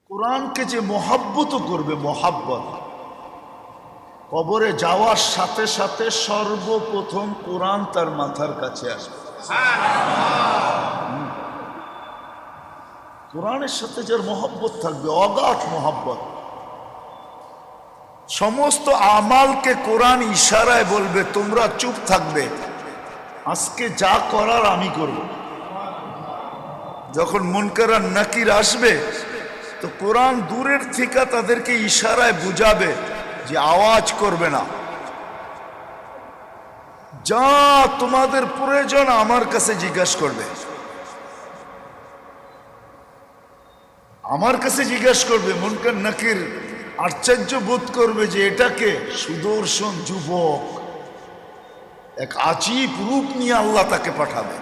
কোরআনকে যে মহাব্বত করবে, মহাব্বত, কবরে যাওয়ার সাথে সাথে সর্বপ্রথম কোরআন তার মাথার কাছে আসবে। কোরআনের সাথে যার মহব্বত থাকবে, অগাধ মহব্বত, সমস্ত আমালকে কোরআন ইশারায় বলবে তোমরা চুপ থাকবে, আজকে যা করার আমি করব। যখন মুনকার আর নাকির আসবে তো কোরআন দূরের থেকে তাদেরকে ইশারায় বুঝাবে যে আওয়াজ করবে না, যা তোমাদের প্রয়োজন আমার কাছে জিজ্ঞাসা করবে, আমার কাছে জিজ্ঞাসা করবে। মুনকার নাকির আশ্চর্য বোধ করবে যে এটাকে সুদর্শন যুবক, এক আজীব রূপ নিয়ে আল্লাহ তাকে পাঠাবে।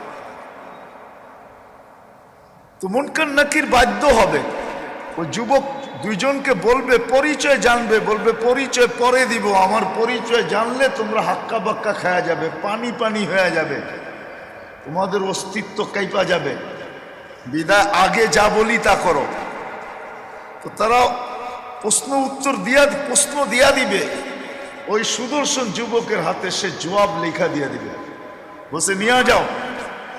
তো মুনকার নাকির বাধ্য হবে, ওই যুবক দুইজনকে বলবে পরিচয় জানবে, বলবে পরিচয় পরে দিব, আমার পরিচয় জানলে তোমরা হাক্কা বাক্কা খায়া যাবে, পানি পানি হয়ে যাবে, তোমাদের অস্তিত্ব কাইপা যাবে, বিদায় আগে যা বলি তা করো। তো তারা প্রশ্ন দিয়া দিবে, ওই সুদর্শন যুবকের হাতে সে জবাব লেখা দিয়ে দিবে, বসে নিয়ে যাও।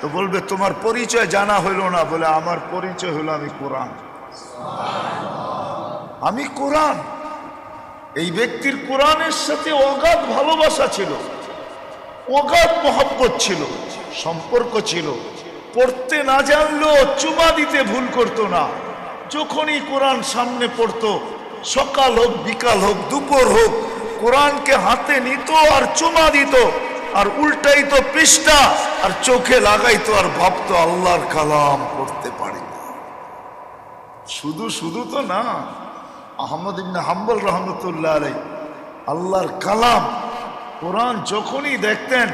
তো বলবে তোমার পরিচয় জানা হইল না, বলে আমার পরিচয় হলো আমি কোরআন, আমি কোরআন। এই ব্যক্তির কোরআনের সাথে অগাধ ভালোবাসা ছিল, অগাধ মহব্বত ছিল, সম্পর্ক ছিল। পড়তে না জানলেও চুমা দিতে ভুল করতো না। যখনই কোরআন সামনে পড়তো, সকাল হোক বিকাল হোক দুপুর হোক, কোরআনকে হাতে নিত আর চুমা দিত, আর উল্টাইতো পৃষ্ঠা আর চোখে লাগাইতো, আর ভাবতো আল্লাহর কালাম পড়তে পারি না। শুধু তো না, আহমদ ইবনে হাম্বল রহমতুল্লাহ আলাইহি আল্লাহর কালাম কোরআন যখনই দেখতেন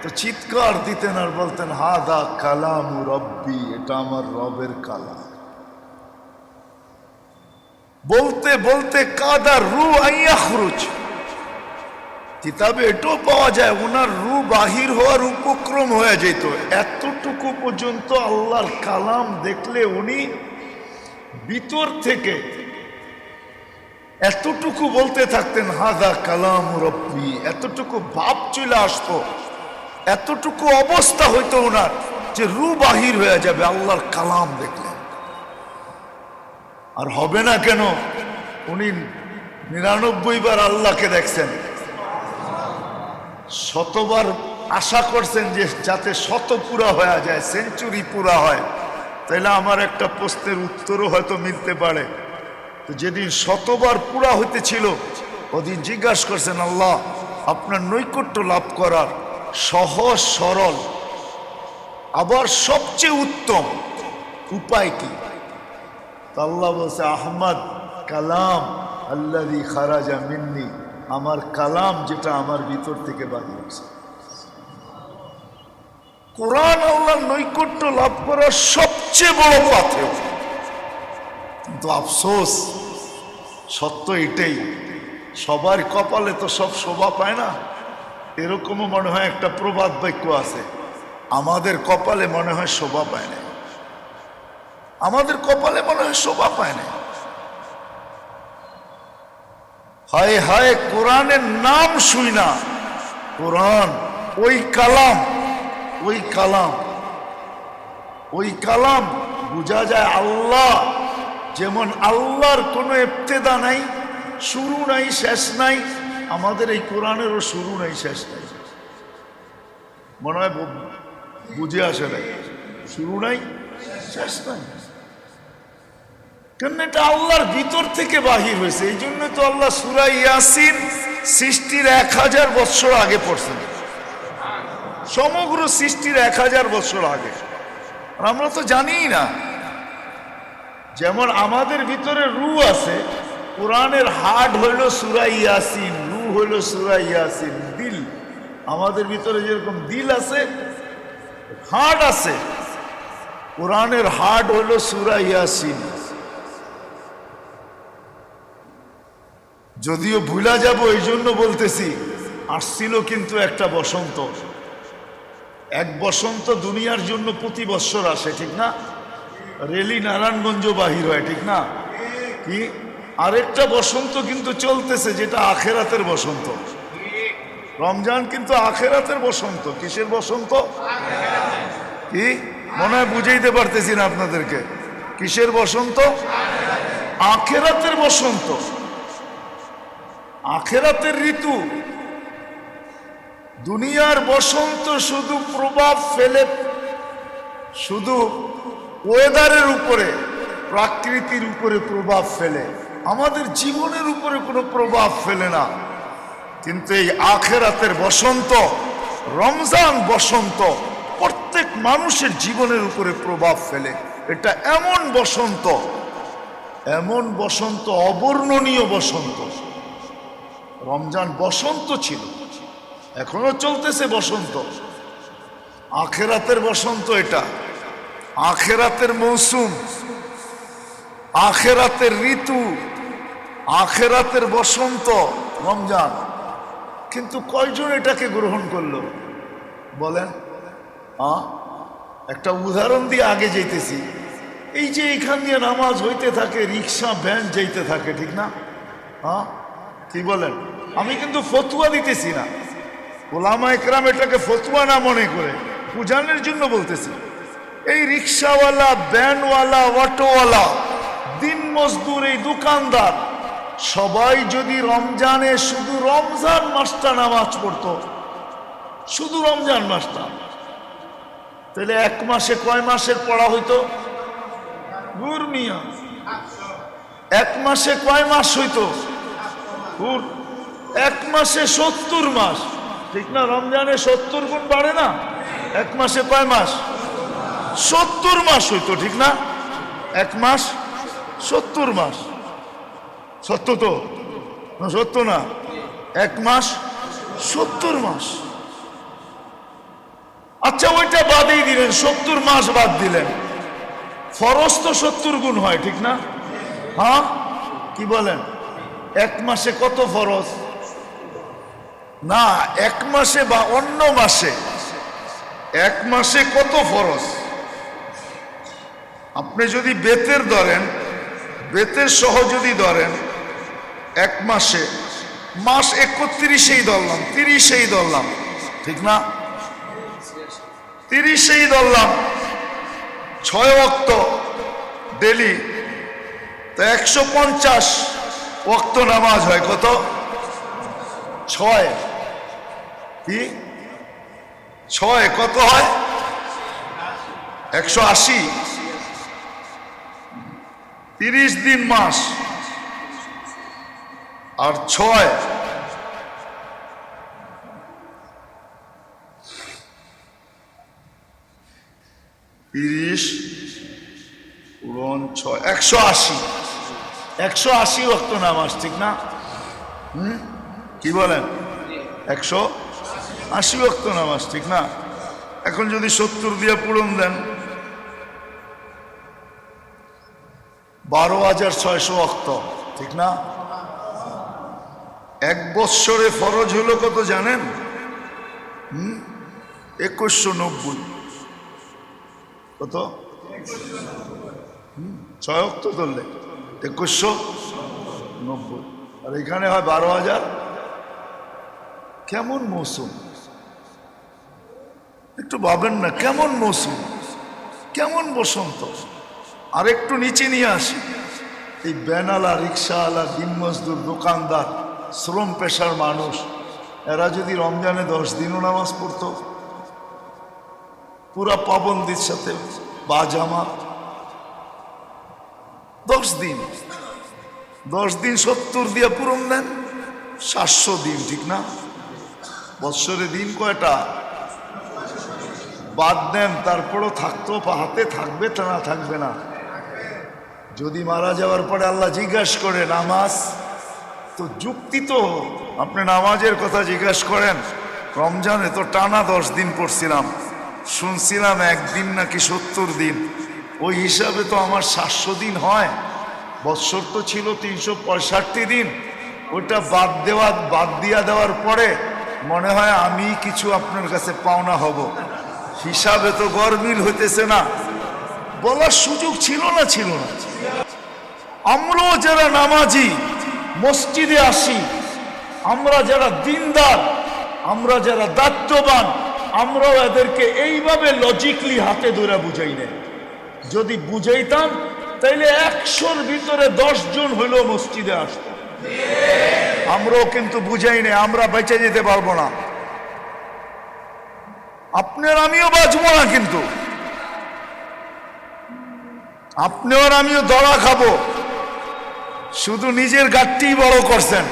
তো চিৎকার দিতেন আর বলতেন হাদা কালাম রব্বি, এটা আমার রবের কালাম। বলতে বলতে কাদা রু আইয়াখরুজ, কিতাবে এটাও পাওয়া যায় ওনার রু বাহির হওয়ার উপক্রম হয়ে যেত। এতটুকু পর্যন্ত আল্লাহর কালাম দেখলে উনি ভিতর থেকে এতটুকু বলতে থাকতেন হাদা কালাম রব্বি, এতটুকু ভাব চলে আসতো, এতটুকু অবস্থা হইতো ওনার যে রু বাহির হয়ে যাবে আল্লাহর কালাম দেখলে। আর হবে না কেন, উনি 99 বার আল্লাহকে দেখছেন, শতবার আশা করছেন যে যাতে 100 পুরা হয়ে যায়, সেঞ্চুরি পুরা হয়, তাইলে আমার একটা প্রশ্নের উত্তরও হয়তো মিলতে পারে। তো যেদিন 100 বার পুরা হইতেছিল ওদিন জিজ্ঞাসা করছেন আল্লাহ আপনার নৈকট্য লাভ করার সহজ সরল আবার সবচেয়ে উত্তম উপায় কি? তো আল্লাহ বলছে আহমদ কালাম আল্লাযী খারাজা মিন্নি, আমার কালাম যেটা আমার ভিতর থেকে বাহির হয়েছে। কোরআন আল্লাহর নৈকট্য লাভ করার সবচেয়ে বড় পাথেয়। কিন্তু আফসোস, সত্য এটাই, সবার কপালে তো সব শোভা পায় না। এরকমও মনে হয় একটা প্রবাদ বাক্য আছে, আমাদের কপালে মনে হয় শোভা পায় না, আমাদের কপালে মনে হয় শোভা পায় না। হায় হায়, কোরআনের নাম শুই না, কোরআন ওই কালাম, ওই কালাম, ওই কালাম বোঝা যায় আল্লাহ। যেমন আল্লাহর কোনো ইবতেদা নাই, শুরু নাই, শেষ নাই, আমাদের এই কোরআনেরও শুরু নাই, শেষ নাই। মনে হয় বুঝে আসে নাই, শুরু নাই শেষ নাই, কেন এটা আল্লাহর ভিতর থেকে বাহির হয়েছে। এই জন্য তো আল্লাহ সূরা ইয়াসিন সৃষ্টির 1000 বছর আগে পড়ছেন, সমগ্র সৃষ্টির 1000 বছর আগে। আর আমরা তো জানিই না। যেমন আমাদের ভিতরে রূহ আছে, কোরআনের হার্ট হইল সূরা ইয়াসিন, রূহ হইল সূরা ইয়াসিন। দিল, আমাদের ভিতরে যেরকম দিল আছে, হার্ট আছে, কোরআনের হার্ট হইল সূরা ইয়াসিন। যদিও ভুলা যাব এই জন্য বলতেছি, আসছিল কিন্তু একটা বসন্ত, এক বসন্ত দুনিয়ার জন্য প্রতি বৎসর আসে, ঠিক না? রেলি নারায়ণগঞ্জ বাহির হয়, ঠিক না? কি আরেকটা বসন্ত কিন্তু চলতেছে, যেটা আখেরাতের বসন্ত। রমজান কিন্তু আখেরাতের বসন্ত। কিসের বসন্ত? কি মনে হয় বুঝাইতে পারতেছি না আপনাদেরকে। কিসের বসন্ত? আখেরাতের বসন্ত, আখেরাতের ঋতু। দুনিয়ার বসন্ত শুধু প্রভাব ফেলে শুধু ওয়েদারের উপরে, প্রকৃতির উপরে প্রভাব ফেলে, আমাদের জীবনের উপরে কোনো প্রভাব ফেলে না। কিন্তু এই আখেরাতের বসন্ত, রমজান বসন্ত, প্রত্যেক মানুষের জীবনের উপরে প্রভাব ফেলে। এটা এমন বসন্ত, এমন বসন্ত, অবর্ণনীয় বসন্ত। রমজান বসন্ত ছিল, এখনো চলতেছে বসন্ত। আখেরাতের বসন্ত এটা, আখেরাতের মৌসুম, আখেরাতের ঋতু, আখেরাতের বসন্ত রমজান। কিন্তু কয়জন এটাকে গ্রহণ করলো বলেন? একটা উদাহরণ দিয়ে আগে যাইতেছি। এই যে এইখান দিয়ে নামাজ হইতে থাকে, রিক্সা ভ্যান যাইতে থাকে, ঠিক না? কি বলেন? আমি কিন্তু ফতুয়া দিতেছি না, ওলামা একরাম এটাকে ফতুয়া না মনে করে বুঝানোর জন্য বলতেছি। এই রিক্সাওয়ালা, ভ্যানওয়ালা, অটোওয়ালা, দিন মজদুর, এই দোকানদার, সবাই যদি রমজানে শুধু রমজান মাসটা নামাজ পড়তো, শুধু রমজান মাসটা, তাহলে এক মাসে কয় মাসের পড়া হইতো? গুরমিয়া, এক মাসে কয় মাস হইতো? এক মাসে 70 মাস, ঠিক না? রমজানে 70 গুণ বাড়ে না? এক মাসে কয় মাস? 70 মাস হইতো, ঠিক না? এক মাস 70 মাস। সত্য তো? সত্য না? এক মাস 70 মাস। আচ্ছা, ওইটা বাদেই দিলেন, 70 মাস বাদ দিলেন। ফরজ তো 70 গুণ হয়, ঠিক না? কি বলেন? এক মাসে কত ফরজ? না, এক মাসে বা অন্য মাসে, এক মাসে কত ফরজ? আপনি যদি বেতের ধরেন, বেতের সহ যদি ধরেন, এক মাসে, মাস 31-এই ধরলাম, 30-এই ধরলাম, ঠিক না? 30-এই ধরলাম, 6 ওয়াক্ত ডেলি, তো 150 ওয়াক্ত নামাজ হয়। কত? 6 কি 6 কত হয়? 180। 30 দিন মাস, আর 6 30 গুণ 6, 180। 180 ওয়াক্ত নামাজ, ঠিক না? কি বলেন? 180 ওয়াক্ত নামাজ, ঠিক না? এখন যদি 70 দিয়ে পূরণ দেন, 12,600 ওয়াক্ত, ঠিক না? এক বৎসরে ফরজ হলো কত জানেন? 2190। কত? 6 ওয়াক্ত ধরলে 2190, আর এখানে হয় 12,000। কেমন মৌসুম, একটু ভাবেন না, কেমন মৌসুম, কেমন বসন্ত। আর একটু নিচে নিয়ে আসি, এই ব্যানালা, রিক্সাওয়ালা, দিন মজদুর, দোকানদার, শ্রম পেশার মানুষ, এরা যদি রমজানে 10 দিনও নামাজ পড়তো, পুরা পাবন্দির সাথে বা জামাত, 10 দিন, 10 দিন 70 দিয়ে পূরণ দেন, 700 দিন, ঠিক না? বৎসরে দিন কয়টা? বাদ দেন, তারপরও থাকতো, হাতে থাকবে, তা না থাকবে না। যদি মারা যাওয়ার পরে আল্লাহ জিজ্ঞাসা করে নামাজ, তো যুক্তি তো, আপনি নামাজের কথা জিজ্ঞাসা করেন, রমজানে তো টানা 10 দিন পড়ছিলাম, শুনছিলাম একদিন নাকি 70 দিন, ওই হিসাবে তো আমার 700 দিন হয়। বৎসর তো ছিল 365 দিন, ওটা বাদ দিয়া দেওয়ার পরে মনে হয় আমি কিছু আপনার কাছে পাওনা হব, হিসাবে তো গরমিল হইতেছে না। বলার সুযোগ ছিল না? ছিল না? আমরাও যারা নামাজি মসজিদে আসি, আমরা যারা দিনদার, আমরা যারা দায়িত্ববান, আমরাও এদেরকে এইভাবে লজিকলি হাতে ধরে বুঝাই না। যদি বুঝাইতাম তাইলে 100-র ভিতরে 10 জন হইলেও মসজিদে আসতো। আমরাও কিন্তু বুঝাই না, আমরা বেঁচে যেতে পারবো না। আপনার আমিও বাঁচবো না, কিন্তু আপনিও আর আমিও ধরা খাবো। শুধু নিজের গাঠটি বড় করছেন,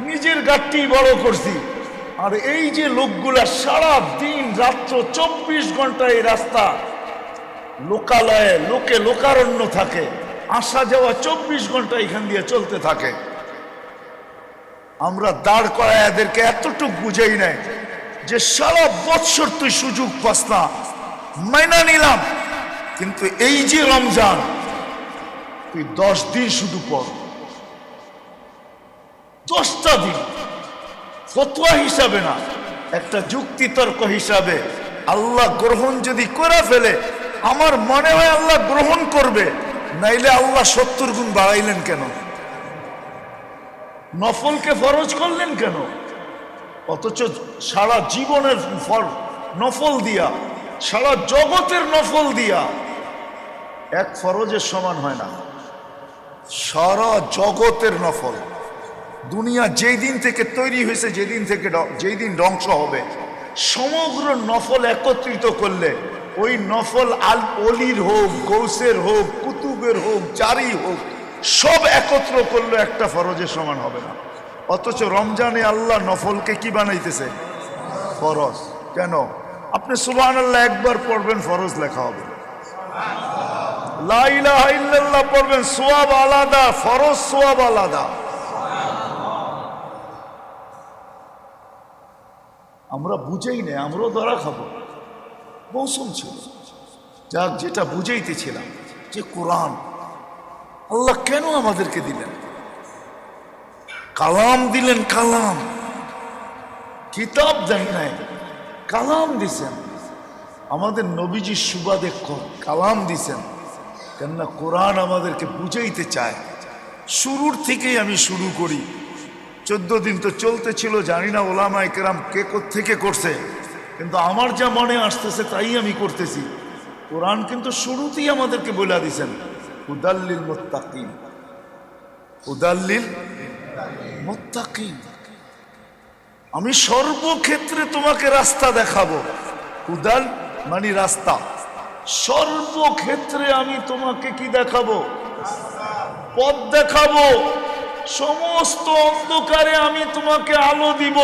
নিজের গাঠটি বড় করছি। আর এই যে লোকগুলা সারা দিন রাত্র 24 ঘন্টা এই রাস্তা, লোকালয়ে লোকে লোকারণ্য থাকে, আসা যাওয়া 24 ঘন্টা এখান দিয়ে চলতে থাকে। আমরা দাঁড় করায় এদেরকে এতটুকু বুঝাই নাই যে সারা বৎসর তুই সুযোগ পাস না, মাইনা নিলাম, কিন্তু এই যে রমজান তুই 10 দিন শুধু পর, 10টা দিন। ফতোয়া হিসাবে না, একটা যুক্তিতর্ক হিসাবে। আল্লাহ গ্রহণ যদি করে ফেলে, আমার মনে হয় আল্লাহ গ্রহণ করবে, নাইলে আল্লাহ 70 গুণ বাড়াইলেন কেন? নফলকে ফরজ করলেন কেন? অথচ সারা জীবনের নফল দিয়া, সারা জগতের নফল দিয়া এক ফরজের সমান হয় না। সারা জগতের নফল, দুনিয়া যেই দিন থেকে তৈরি হয়েছে, যেই দিন ধ্বংস হবে, সমগ্র নফল একত্রিত করলে ওই নফল অলির হোক, গৌসের হোক, কুতুবের হোক, জারি হোক, সব একত্র করলে একটা ফরজের সমান হবে না। অথচ রমজানে আল্লাহ নফলকে কি বানাইতেছে? ফরজ। কেন? আপনি সুবহানাল্লাহ একবার পড়বেন, ফরজ লেখা হবে। লা ইলাহা ইল্লাল্লাহ পড়বেন, সওয়াব আলাদা, ফরজ সওয়াব আলাদা। আমরা বুঝেই না, আমরাও ধরা খাবো। মৌসুম ছিল, যাক, যেটা বুঝাইতেছিলাম যে কোরআন আল্লাহ কেন আমাদেরকে দিলেন? কালাম দিলেন, কালাম, কিতাব দেন নাই, কালাম দিছেন। আমাদের নবীজির সুবাদে কালাম দিছেন, কেননা কোরআন আমাদেরকে বুঝাইতে চায়। শুরুর থেকেই আমি শুরু করি, 14 দিন তো চলতে ছিল, জানি না ওলামায়ে কেরাম কে কোত্থেকে করছে, কিন্তু আমার যা মনে আসতেছে তাই আমি করতেছি। কোরআন কিন্তু শুরুতেই আমাদেরকে বলে দিছেন, হুদাল্লিল মুত্তাকিন, হুদাল্লিল মুত্তাকিন। আমি সর্বক্ষেত্রে তোমাকে রাস্তা দেখাবো। হুদাল মানে রাস্তা, সর্বক্ষেত্রে আমি তোমাকে কি দেখাবো? পথ দেখাবো। সমস্ত অন্ধকারে আমি তোমাকে আলো দিব,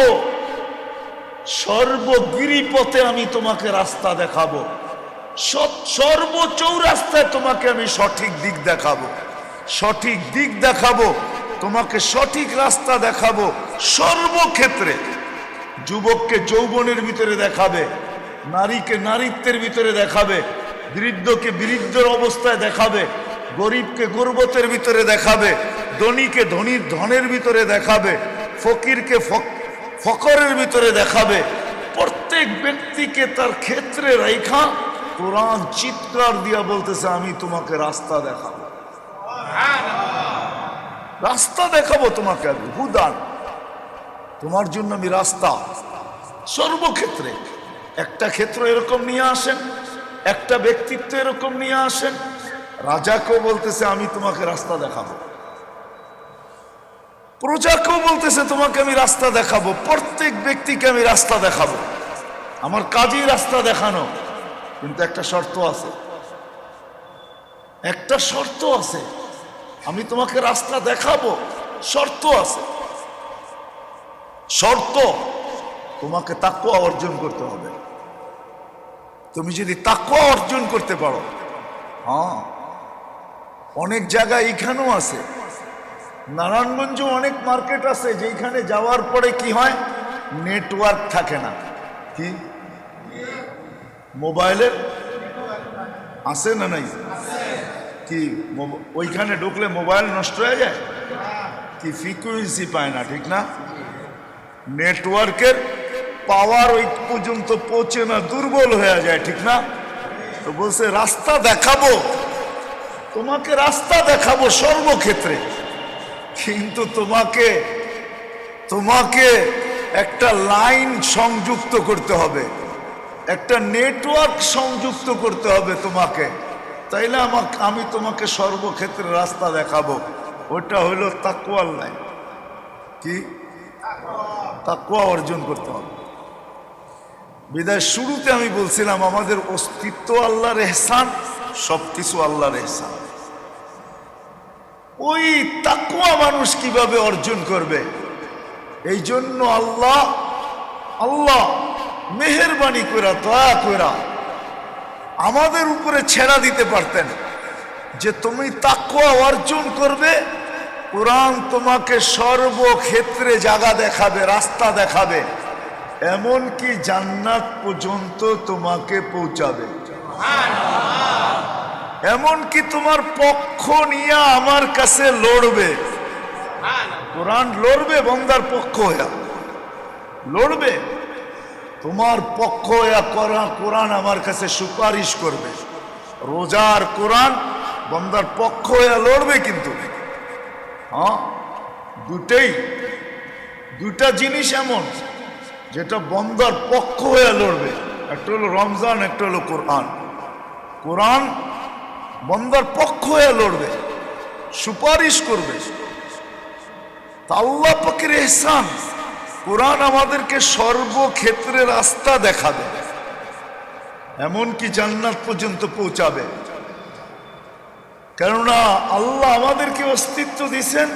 সর্বগিরিপথে আমি তোমাকে রাস্তা দেখাবো, সর্বচৌরাস্তায় তোমাকে আমি সঠিক দিক দেখাবো, সঠিক দিক দেখাবো, তোমাকে সঠিক রাস্তা দেখাবো। সর্বক্ষেত্রে যুবককে যৌবনের ভিতরে দেখাবে, নারীকে নারীত্বের ভিতরে দেখাবে, বৃদ্ধকে বৃদ্ধের অবস্থায় দেখাবে, গরিবকে গর্বতের ভিতরে দেখাবে, ধনীকে ধনীর ধনের ভিতরে দেখাবে, ফকিরকে ফকরের ভিতরে দেখাবে। প্রত্যেক ব্যক্তিকে তার ক্ষেত্রে রেখা কোরআন চিৎকার দিয়া বলতেছে, আমি তোমাকে রাস্তা দেখাবো, রাস্তা দেখাবো তোমাকে। আমি হুদান, তোমার জন্য আমি রাস্তা। সর্বক্ষেত্রে একটা ক্ষেত্র এরকম নিয়ে আসেন, একটা ব্যক্তিত্ব এরকম নিয়ে আসেন। রাজাকেও বলতেছে আমি তোমাকে রাস্তা দেখাবো, প্রজাকেও বলতেছে তোমাকে আমি রাস্তা দেখাবো, প্রত্যেক ব্যক্তিকে আমি রাস্তা দেখাবো। আমার কাজই রাস্তা দেখানো, কিন্তু একটা শর্ত আছে, একটা শর্ত আছে। আমি তোমাকে রাস্তা দেখাবো, শর্ত আছে। শর্ত, তোমাকে তাকওয়া অর্জন করতে হবে। তুমি যদি তাকওয়া অর্জন করতে পারো, হ্যাঁ, অনেক জায়গায় এখানেও আছে, নারায়ণগঞ্জে অনেক মার্কেট আছে যেখানে যাওয়ার পরে কি হয়, নেটওয়ার্ক থাকে না। কি মোবাইলের আছে না নাই? কি ওইখানে ঢুকলে মোবাইল নষ্ট হয়ে যায়, কি ফ্রিকুয়েন্সি পায় না, ঠিক না? নেটওয়ার্কের পাওয়ার ওই পর্যন্ত পৌঁছে না, দুর্বল হয়ে যায়, ঠিক না? তো বলছে রাস্তা দেখাবো, তোমাকে রাস্তা দেখাবো সর্বক্ষেত্রে, কিন্তু তোমাকে তোমাকে একটা লাইন সংযুক্ত করতে হবে, একটা নেটওয়ার্ক সংযুক্ত করতে হবে তোমাকে, তাইলে আমি তোমাকে সর্বক্ষেত্রে রাস্তা দেখাবো। ওটা হলো তাকওয়ার লাইন। কি? তাকওয়া অর্জন করতে হবে। বিদায় শুরুতে আমি বলছিলাম আমাদের অস্তিত্ব আল্লাহর এহসান, সবকিছু আল্লাহর এহসান। ওই তাকওয়া মানুষ কিভাবে অর্জন করবে? এই জন্য আল্লাহ মেহেরবানি কইরা, দয়া কইরা আমাদের উপরে ছেড়া দিতে পারতেন যে তুমি তাকওয়া অর্জন করবে, কোরআন তোমাকে সর্বক্ষেত্রে জায়গা দেখাবে, রাস্তা দেখাবে, এমনকি জান্নাত পর্যন্ত তোমাকে পৌঁছাবে। এমনকি তোমার পক্ষ নিয়ে আমার কাছে লড়বে। কোরআন লড়বে, বান্দার পক্ষ হইয়া লড়বে, তোমার পক্ষ হইয়া কোরআন আমার কাছে সুপারিশ করবে। রোজার কোরআন বান্দার পক্ষ হইয়া লড়বে, কিন্তু হ্যাঁ, দুটা জিনিস এমন যেটা বান্দার পক্ষ হইয়া লড়বে। একটা হলো রমজান, একটা হলো কোরআন। কোরআন বান্দার পক্ষ হয়ে লড়বে, সুপারিশ করবে। আল্লাহ পাকের ইহসান, কোরআন আমাদেরকে সর্বক্ষেত্রে রাস্তা দেখাবে, এমনকি জান্নাত পর্যন্ত পৌঁছাবে। কেননা আল্লাহ আমাদেরকে অস্তিত্ব দিয়েছেন,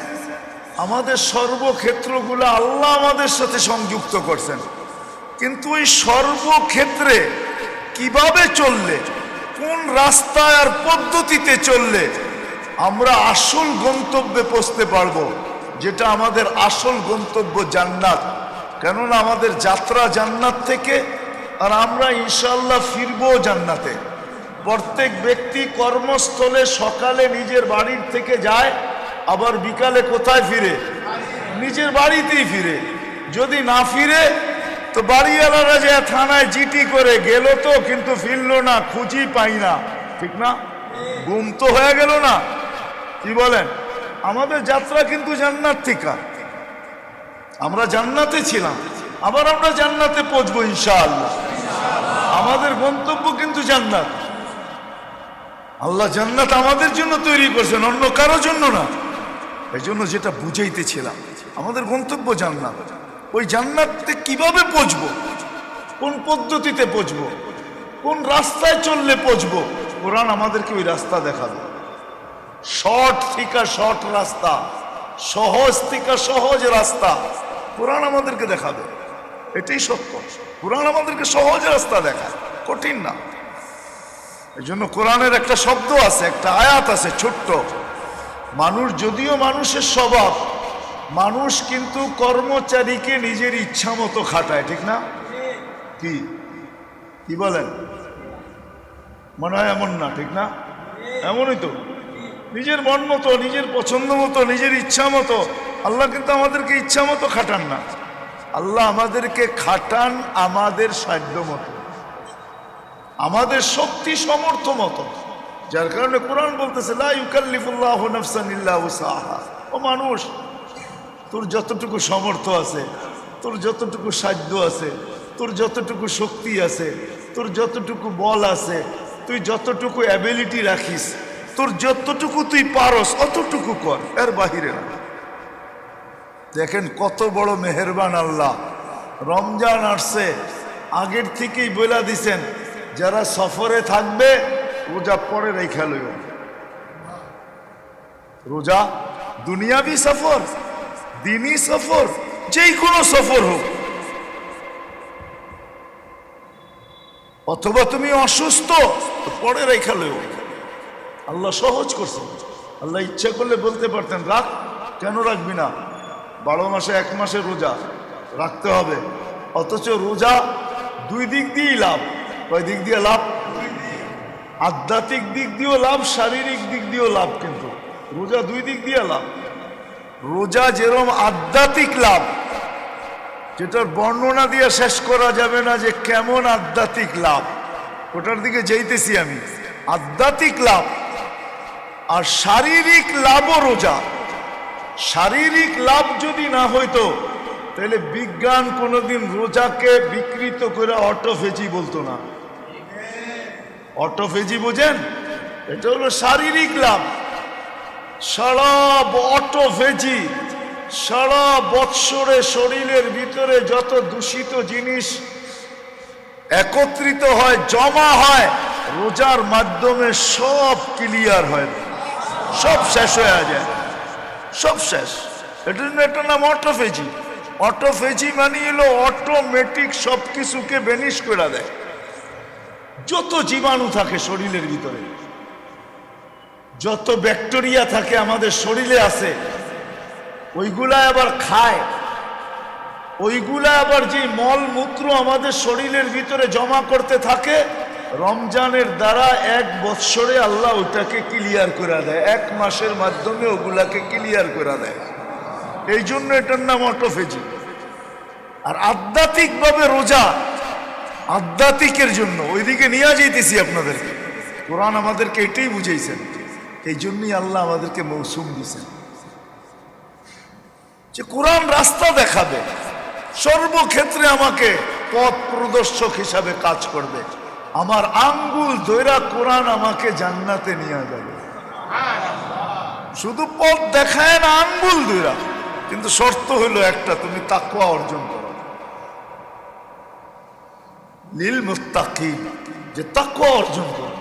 আমাদের সর্বক্ষেত্রগুলো আল্লাহ আমাদের সাথে সংযুক্ত করছেন, কিন্তু ওই সর্বক্ষেত্রে কিভাবে চললে, কোন রাস্তায় আর পদ্ধতিতে চললে আমরা আসল গন্তব্যে পৌঁছতে পারবো, যেটা আমাদের আসল গন্তব্য জান্নাত। কেননা আমাদের যাত্রা জান্নাত থেকে, আর আমরা ইনশাআল্লাহ ফিরবো জান্নাতে। প্রত্যেক ব্যক্তি কর্মস্থলে সকালে নিজের বাড়ির থেকে যায়, আবার বিকালে কোথায় ফিরে? নিজের বাড়িতেই ফিরে। যদি না ফিরে তো বাড়িওয়ালারা যে থানায় জিটি করে গেল তো, কিন্তু ফিরলো না, খুঁজি পাই না, ঠিক না? গুম তো হয়ে গেল না? কি বলেন? আমাদের যাত্রা কিন্তু জান্নাত থেকে, আমরা জান্নাতে ছিলাম, আবার আমরা জান্নাতে পৌঁছবো ইনশাআল্লাহ। আমাদের গন্তব্য কিন্তু জান্নাত। আল্লাহ জান্নাত আমাদের জন্য তৈরি করছেন, অন্য কারো জন্য না। এই জন্য যেটা বুঝাইতেছিলাম, আমাদের গন্তব্য জান্নাত। ওই জান্নাতে কিভাবে পৌঁছবো, কোন পদ্ধতিতে পৌঁছবো, কোন রাস্তায় চললে পৌঁছবো, কোরআন আমাদেরকে ওই রাস্তা দেখাবে। শর্ট থেকে শর্ট রাস্তা, সহজ থেকে সহজ রাস্তা কোরআন আমাদেরকে দেখাবে। এটাই সত্য, কোরআন আমাদেরকে সহজ রাস্তা দেখায়, কঠিন না। এই জন্য কোরআনের একটা শব্দ আছে, একটা আয়াত আছে ছোট্ট, মানুষ যদিও মানুষের স্বভাব, মানুষ কিন্তু কর্মচারীকে নিজের ইচ্ছা মতো খাটায়, ঠিক না? কি কি বলেন? মনে হয় এমন না, ঠিক না? এমনই তো, নিজের মন মতো, নিজের পছন্দ মতো, নিজের ইচ্ছা মতো। আল্লাহ কিন্তু আমাদেরকে ইচ্ছা মতো খাটান না, আল্লাহ আমাদেরকে খাটান আমাদের সাধ্য মতো, আমাদের শক্তি সমর্থ মতো। যার কারণে কোরআন বলতেছে লা ইউকাল্লিফুল্লাহু নাফসান ইল্লা উসআহা। ও মানুষ, তোর যতটুকু সামর্থ্য আছে, তোর যতটুকু সাধ্য আছে, তোর যতটুকু শক্তি আছে, তোর যতটুকু বল আছে, তুই যতটুকু অ্যাবিলিটি রাখিস, তোর যতটুকু তুই পারস অতটুকু কর, এর বাহিরে না। দেখেন কত বড় মেহেরবান আল্লাহ। রমজান আসছে, আগের থেকেই বলে দিছেন যারা সফরে থাকবে রোজা পরে রেখা লইও। রোজা দুনিয়াবি সফর, দিনই সফর, যেই কোনো সফর হোক, অথবা তুমি অসুস্থ পরে রেখা লইও। আল্লাহ সহজ করছেন। আল্লাহ ইচ্ছা করলে বলতে পারতেন রাখ, কেন রাখবি না, 12 মাসে 1 মাসে রোজা রাখতে হবে। অথচ রোজা দুই দিক দিয়েই লাভ। কয় দিক দিয়ে লাভ? আধ্যাত্মিক দিক দিয়েও লাভ, শারীরিক দিক দিয়েও লাভ। কিন্তু রোজা দুই দিক দিয়ে লাভ। রোজা যেরকম আধ্যাত্মিক লাভ, যেটার বর্ণনা দিয়ে শেষ করা যাবে না যে কেমন আধ্যাত্মিক লাভ, ওটার দিকে যাইতেছি আমি। আধ্যাত্মিক লাভ আর শারীরিক লাভও রোজা। শারীরিক লাভ যদি না হইতো তাহলে বিজ্ঞান কোনোদিন রোজাকে বিকৃত করে অটোফেজি বলতো না। অটোফেজি বোঝেন? এটা হলো শারীরিক লাভ। সারা অটোফেজি সারা বৎসরে শরীরের ভিতরে যত দূষিত জিনিস একত্রিত হয়, জমা হয়, রোজার মাধ্যমে সব ক্লিয়ার হয়, সব শেষ হয়ে যায়, সব শেষ। এটার নাম অটোফেজি। অটোফেজি মানে হলো অটোমেটিক সব কিছুকে বেনিশ করে দেয়। যত জীবাণু থাকে শরীরের ভিতরে, যত ব্যাকটেরিয়া থাকে আমাদের শরীরে আছে, ওইগুলা আবার খায়, ওইগুলা আবার যে মলমূত্র আমাদের শরীরের ভিতরে জমা করতে থাকে, রমজানের দ্বারা এক বৎসরে আল্লাহ ওটাকে ক্লিয়ার করে দেয়, এক মাসের মাধ্যমে ওগুলাকে ক্লিয়ার করে দেয়। এই জন্য এটার নাম অটোফেজি। আর আধ্যাত্মিকভাবে রোজা আধ্যাত্মিকের জন্য, ওইদিকে নিয়ে যাইতেছি আপনাদেরকে। কোরআন আমাদেরকে এটাই বুঝাইছেন, এই জন্যই আল্লাহ আমাদেরকে মৌসুম দিয়েছেন যে কোরআন রাস্তা দেখাবে, সর্বক্ষেত্রে আমাকে পথ প্রদর্শক হিসাবে কাজ করবে। আমার আঙ্গুল ধইরা কোরআন আমাকে জান্নাতে নিয়ে যাবে। শুধু পথ দেখায় না, আঙ্গুল ধইরা। কিন্তু শর্ত হইল একটা, তুমি তাকওয়া অর্জন করো। লিল মুত্তাকিন, যে তাকওয়া অর্জন করো।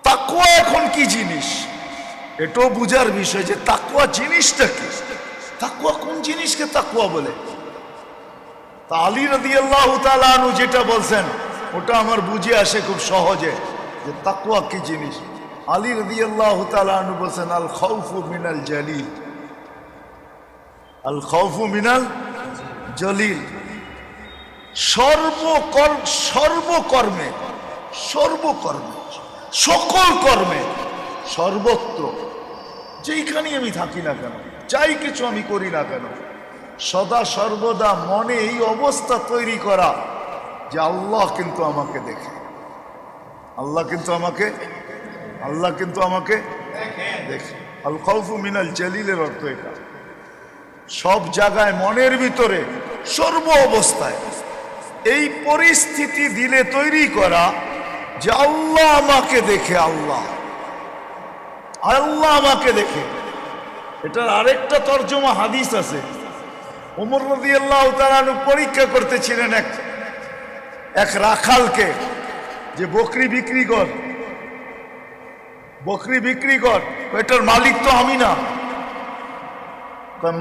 তাকওয়া এখন কি জিনিস এটাও বুঝার বিষয়, যে তাকওয়া জিনিসটা কি, তাকওয়া কোন জিনিসকে তাকওয়া বলে। তা আলী রাদিয়াল্লাহু তাআলা আনহু যেটা বলছেন ওটা আমার বুঝে আসে খুব সহজে, যে তাকওয়া কি জিনিস। আলী রাদিয়াল্লাহু তাআলা আনহু বলছেন, আল খাউফু মিনাল জালিল, আল খাউফু মিনাল জলিল। সর্বকর্মে সকল কর্মে সর্বত্র যেইখানে আমি থাকি না কেন, যাই কিছু আমি করি না কেন, সদা সর্বদা মনে এই অবস্থা তৈরি করা যে আল্লাহ কিন্তু আমাকে দেখে, আল্লাহ কিন্তু আমাকে দেখে। আল খাউফু মিনাল জালিলের অর্থ এটা। সব জায়গায় মনের ভিতরে সর্ব অবস্থায় এই পরিস্থিতি দিলে তৈরি করা যে আল্লাহ আমাকে দেখে, আল্লাহ আমাকে দেখে। এটার আরেকটা তর্জমা হাদিস আছে। ওমর রাদিয়াল্লাহু তাআলা পরীক্ষা করতেছিলেন এক রাখালকে, যে বকরি বিক্রি কর, এটার মালিক তো আমি না।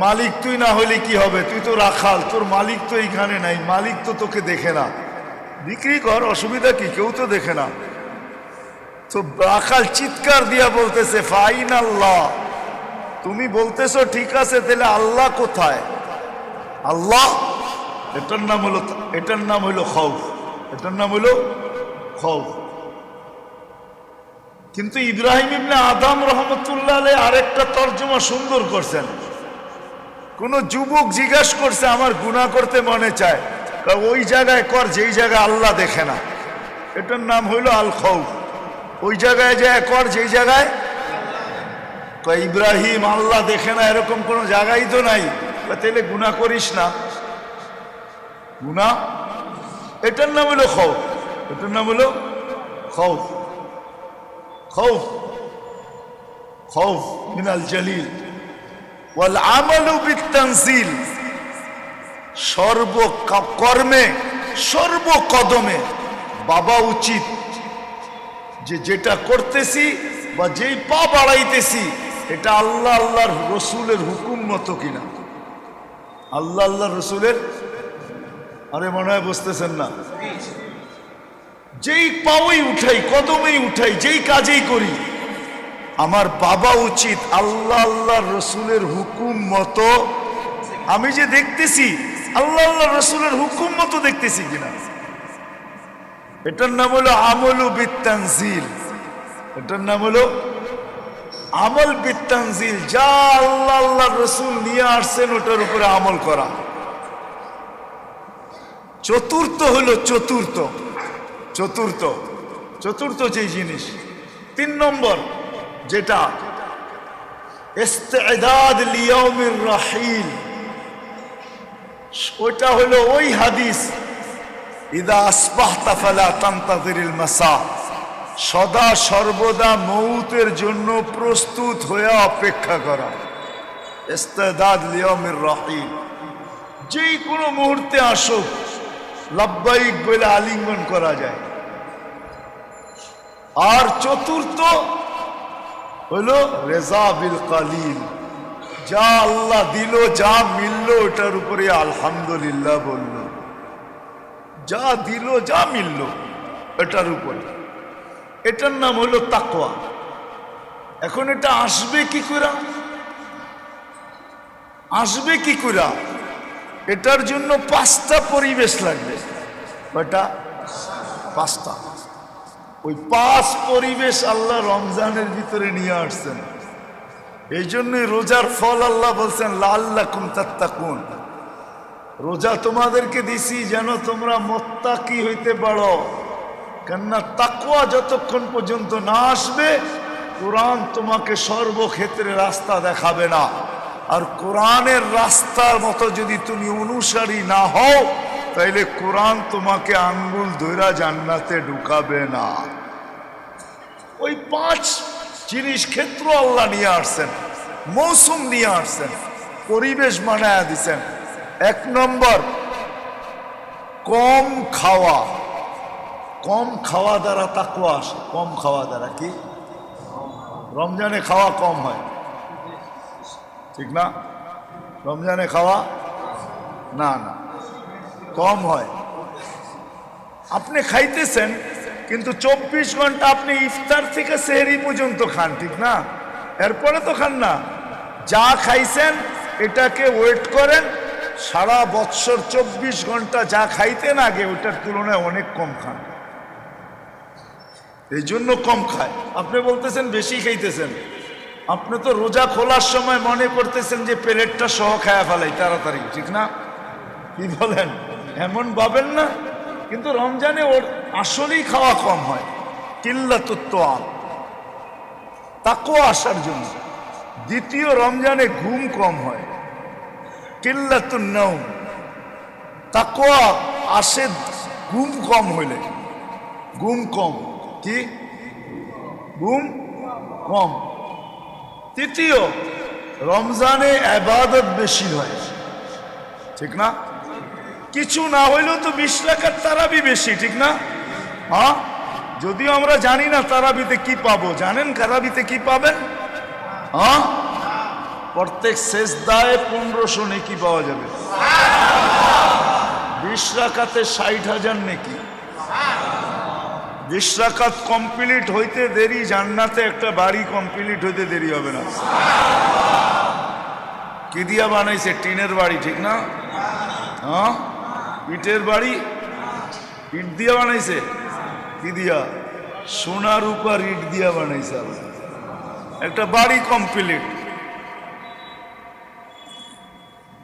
মালিক তুই না হলে কি হবে, তুই তো রাখাল, তোর মালিক তো এইখানে নাই, মালিক তো তোকে দেখে না, বিক্রি কর, অসুবিধা কি, কেউ তো দেখে না। তো রাখাল চিৎকার দিয়া বলতেছে, ফাইন আল্লাহ, তুমি বলতেছো ঠিক আছে, তাহলে আল্লাহ কোথায়? আল্লাহ, এটার নাম হলো খৌফ, এটার নাম হলো খৌফ। কিন্তু ইব্রাহিম ইবনে আদম রহমতুল্লাহ আলাইহি আরেকটা তর্জমা সুন্দর করছেন। কোন যুবক জিজ্ঞাসা করছে, আমার গুনাহ করতে মনে চায়, ওই জায়গায় কর যেই জায়গায় আল্লাহ দেখে না, এটার নাম হইল আল খৌফ। ওই জায়গায় যায় কর যেই জায়গায়, ইব্রাহিম আল্লাহ দেখে না এরকম কোন জায়গায় তো নাই, তাহলে গুনাহ করিস না, গুনাহ। এটার নাম হলো খৌফ, এটার নাম হলো খৌফ। খৌফ খৌফ মিনাল জালিল ওয়াল আমালু বিত-তানজিল। সর্বকর্মে সর্বকদমে বাবা উচিত যে যেটা করতেছি বা যেই পা বাড়াইতেছি এটা আল্লাহর রসুলের হুকুম মতো কিনা, আল্লাহর রসুলের। আরে মনে হয় বুঝতেছেন না, যেই পাওই উঠাই, কদমেই উঠাই, যেই কাজেই করি, আমার বাবা উচিত আল্লাহর রসুলের হুকুম মতো। আমি যে দেখতেছি আল্লাহর রসুলের হুকুম মতো দেখতেছি কিনা, এটার নাম হলো আমলু বিত-তানজিল, এটার নাম হলো আমল বিত-তানজিল। যা আল্লাহর রসুল নিয়ে আসছেন ওটার উপরে আমল করা। চতুর্থ হলো চতুর্থ যে জিনিস। 3 নম্বর যেটা ইস্তেদাদ লিয়াউমির রাহিল, ওটা হলো ওই হাদিস ইদা আসবাহতা ফালা তানতাযিরিল মাসা, সদা সর্বদা মউতের জন্য প্রস্তুত হয়ে অপেক্ষা করা। ইস্তেদাদ লিয়াউমির রাহিল, যেই কোনো মুহূর্তে আসুক লাব্বাইক বলে আলিঙ্গন করা যায়। আর চতুর্থ হলো রেজা বিল কালিল, যা আল্লাহ দিল, যা মিলল ওটার উপরে আলহামদুলিল্লাহ বলল, যা দিল যা মিলল এটার উপরে। এটার নাম হলো তাকওয়া। এখন এটা আসবে কি করে? আসবে কি করে? এটার জন্য 5টা পরিবেশ লাগবে। কয়টা? 5টা। ওই 5 পরিবেশ আল্লাহ রমজানের ভিতরে নিয়ে আসছেন। এই জন্যই রোজার ফল আল্লাহ বলছেন লাআল্লাকুম তাত্তাকুন, রোজা তোমাদেরকে দিছি যেন তোমরা মুত্তাকি হইতে পারো। কেননা তাকওয়া যতক্ষণ পর্যন্ত না আসবে কোরআন তোমাকে সর্বক্ষেত্রে রাস্তা দেখাবে না। আর কোরআনের রাস্তার মতো যদি তুমি অনুসারী না হও তাইলে কোরআন তোমাকে আঙ্গুল ধইরা জান্নাতে ঢুকাবে না। ওই 5 জিনিস ক্ষেত্র আল্লাহ নিয়ে আসছেন, মৌসুম নিয়ে আসছেন, পরিবেশ বানায়া দিছেন। 1 নম্বর কম খাওয়া। কম খাওয়া দ্বারা তাকওয়া আসে। কম খাওয়া দ্বারা কি? রমজানে খাওয়া কম হয়, ঠিক না? রমজানে খাওয়া না না কম হয়। আপনি খাইতেছেন কিন্তু 24 ঘন্টা আপনি ইফতার থেকে সেহরি পর্যন্ত খান, ঠিক না? এরপরে তো খান না। যা খাইছেন এটাকে ওয়েট করেন, সারা বৎসর 24 ঘন্টা যা খাইতেন আগে ওটার তুলনায় অনেক কম খান। এই জন্য কম খায়। আপনি বলতেছেন বেশি খাইতেছেন, আপনি তো রোজা খোলার সময় মনে করতেছেন যে প্লেটটা সহ খায়া ফেলাই তাড়াতাড়ি, ঠিক না? কি বলেন? এমন ভাবেন না, কিন্তু রমজানে ওর আসলেই খাওয়া কম হয়। কিল্লাতুত তাআম, তাকওয়া আসার জন্য। দ্বিতীয়, রমজানে ঘুম কম হয়। কিল্লাতুন নাওম, তাকওয়া আসে ঘুম কম হইলে। ঘুম কম কি? ঘুম কম। তৃতীয়, রমজানে ইবাদত বেশি হয়, ঠিক না? কিছু না হইলেও তো 20 রাকাত তারাবি বেশি, ঠিক না? হ্যাঁ, যদিও আমরা জানি না তারাবিতে কি পাবো। জানেন তারাবিতে কি পাবেন? হ্যাঁ, প্রত্যেক সেজদায় 1500 নেকি পাওয়া যাবে। 20 রাকাতে 60,000 নেকি। 20 রাকাত কমপ্লিট হইতে দেরি, জান্নাতে একটা বাড়ি কমপ্লিট হইতে দেরি হবে না। কি দিয়া বানাইছে? টিনের বাড়ি, ঠিক না? হ্যাঁ, ইটের বাড়ি, ইট দিয়া বানাইছে। কি দিয়া? সোনা রূপার ইট দিয়া বানাইছে। একটা বাড়ি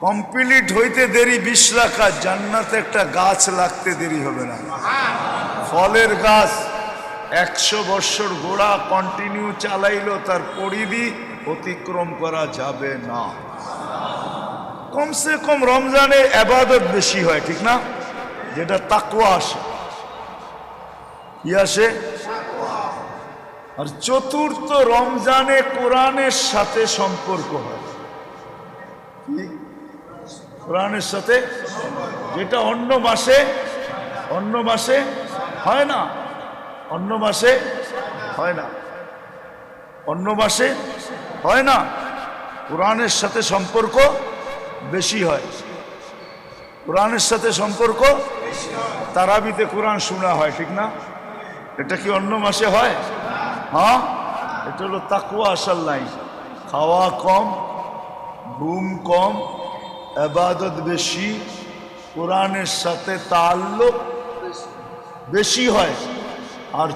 কমপ্লিট হইতে দেরি 20 রাকাত, জান্নাতে একটা গাছ লাগতে দেরি হবে না। ফলের গাছ 100 বছর গোড়া কন্টিনিউ চালাইলো, তার পরিধি অতিক্রম করা যাবে না। কমসে কম রমজানে ইবাদত বেশি হয়, ঠিক না? যেটা তাকওয়া আসে। কি আসে? আর চতুর্থ, রমজানে কোরআনের সাথে সম্পর্ক হয়। কি? কোরআনের সাথে, যেটা অন্য মাসে হয় না। অন্য মাসে হয় না। অন্য মাসে হয় না। কোরআনের সাথে সম্পর্ক বেশি হয়। কোরআনের সাথে সম্পর্ক, তারাবিতে কোরআন শোনা হয়, ঠিক না? এটা কি অন্য মাসে হয়? হ্যাঁ, এটা হলো তাকওয়া আসার লাইন। খাওয়া কম, ঘুম কম, ইবাদত বেশি, কোরআনের সাথে তাআল্লুক বেশি হয়। আর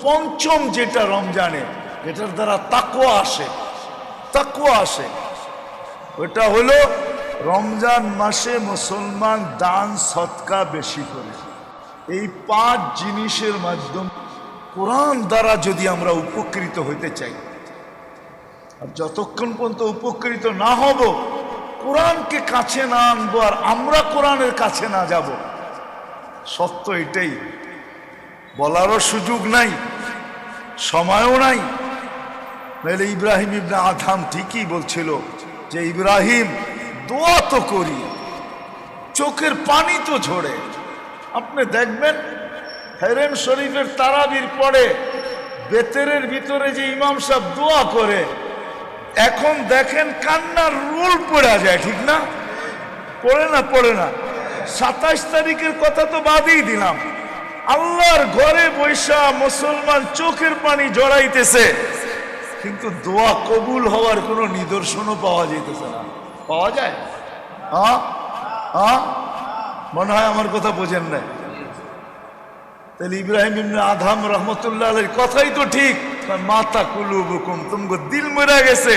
পঞ্চম যেটা রমজানে, এটার দ্বারা তাকওয়া আসে, ওটা হলো রমজান মাসে মুসলমান দান সদকা বেশি করে। এই 5 জিনিসের মাধ্যমে কোরআন দ্বারা যদি আমরা উপকৃত হইতে চাই আর যতক্ষণ পর্যন্ত উপকৃত না হব, কোরআনকে কাছে না আনবো, আর আমরা কোরআনের কাছে না যাব, সত্য এটাই। বলারও সুযোগ নাই, সময়ও নাই। নাহলে ইব্রাহিম ইবনে আদহাম ঠিকই বলছিল যে ইব্রাহিম দোয়া তো করি, চোখের পানি তো ঝরে। আপনি দেখবেন হেরেম শরীফের তারাবির পরে বেতেরের ভিতরে যে ইমাম সাহেব দোয়া করে, এখন দেখেন কান্নার রোল পড়া যায়, ঠিক না? পড়ে না 27 তারিখের কথা তো বাদই দিলাম, আল্লাহর ঘরে বৈশা মুসলমান চোখের পানি জড়াইতেছে, কিন্তু দোয়া কবুল হওয়ার কোনো নিদর্শনও পাওয়া যাইতেছে না। পাওয়া যায়? মনে হয় আমার কথা বোঝেন নাই। তাহলে ইব্রাহিম ইবনে আদহাম রহমতুল্লাহ আলাইহির কথাই তো ঠিক, মাতা কুলুবুকুম, তোমাকে দিল মরে গেছে,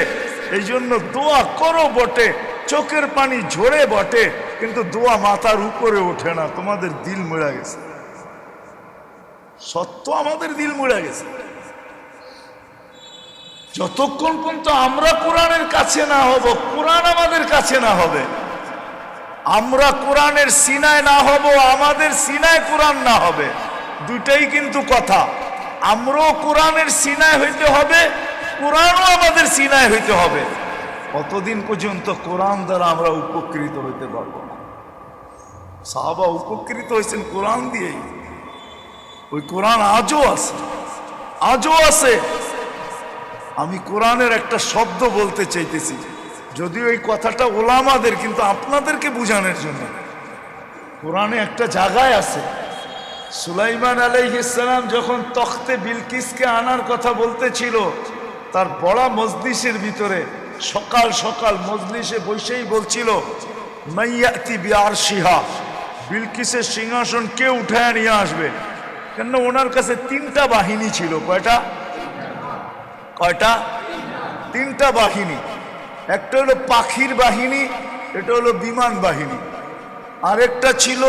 এই জন্য দোয়া করো বটে, চোখের পানি ঝরে বটে, কিন্তু দোয়া মাথার উপরে ওঠে না, তোমাদের দিল মরে গেছে। সত্য, আমাদের দিল মরে গেছে। যতক্ষণ পর্যন্ত আমরা কোরআনের কাছে না হব, কোরআন আমাদের কাছে না হবে, আমরা কোরআনের সিনায় না হব, আমাদের সিনায় কোরআন না হবে, দুটাই কিন্তু কথা। আমরাও কোরআনের সিনায় হইতে হবে, কোরআনও আমাদের সিনায় হইতে হবে। কতদিন পর্যন্ত কোরআন দ্বারা আমরা উপকৃত হইতে পারবো না? সাহাবা উপকৃত হয়েছেন কোরআন দিয়েই। ওই কোরআন আজও আছে, আজও আছে। আমি কোরআনের একটা শব্দ বলতে চাইতেছি, যদিও এই কথাটা ওলামাদের, কিন্তু আপনাদেরকে বুঝানোর জন্য। কোরআনে একটা জায়গায় আছে, সুলাইমান আলাইহিস সালাম যখন তখতে বিলকিসকে আনার কথা বলতেছিল, তার বড় মজলিসের ভিতরে সকাল সকাল মজলিসে বসেই বলছিল, মাইয়াতি বিআরশিহা, বিলকিসের সিংহাসন কে উঠায় নিয়ে আসবে? কেন ওনার কাছে 3টা বাহিনী ছিল। কয়টা? 3টা বাহিনী। একটা হলো পাখির বাহিনী, এটা হলো বিমান বাহিনী। আরেকটা ছিল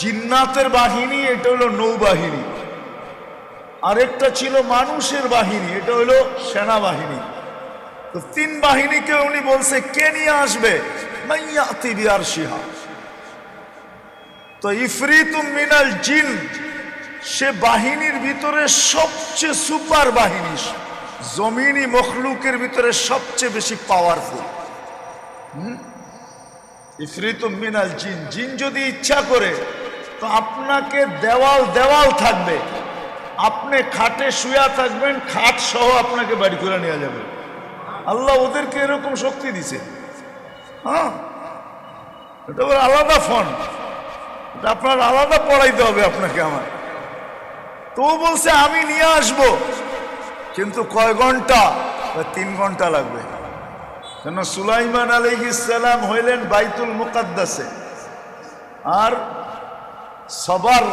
জিন্নাতের বাহিনী, এটা হলো নৌবাহিনী। আরেকটা ছিল মানুষের বাহিনী, এটা হলো সেনাবাহিনী। তো 3 বাহিনীকে উনি বলছে কে নিয়ে আসবে? মাইয়াতি বিআরশিহা। তো ইফরিতুম মিনাল জিন, সে বাহিনীর ভিতরে সবচেয়ে সুপার বাহিনী, জমিনি মখলুকের ভিতরে সবচেয়ে বেশি পাওয়ারফুল। ইফরিতুম মিনাল জিন, জিন যদি ইচ্ছা করে তো আপনাকে দেওয়াল থাকবে, আপনি খাটে শুয়া থাকবেন, খাট সহ আপনাকে বাড়ি করে নিয়ে যাবে। আল্লাহ ওদেরকে এরকম শক্তি দিছে। এটা ওর আলাদা ফোন, এটা আপনার আলাদা পড়াইতে হবে আপনাকে আমার। তো বলছে আমি নিয়ে আসবো, কিন্তু কয় ঘন্টা? 3 ঘন্টা লাগবে। কেন সুলাইমান আলাইহিস সালাম হইলেন বাইতুল মুকাদ্দাসে, আর সবার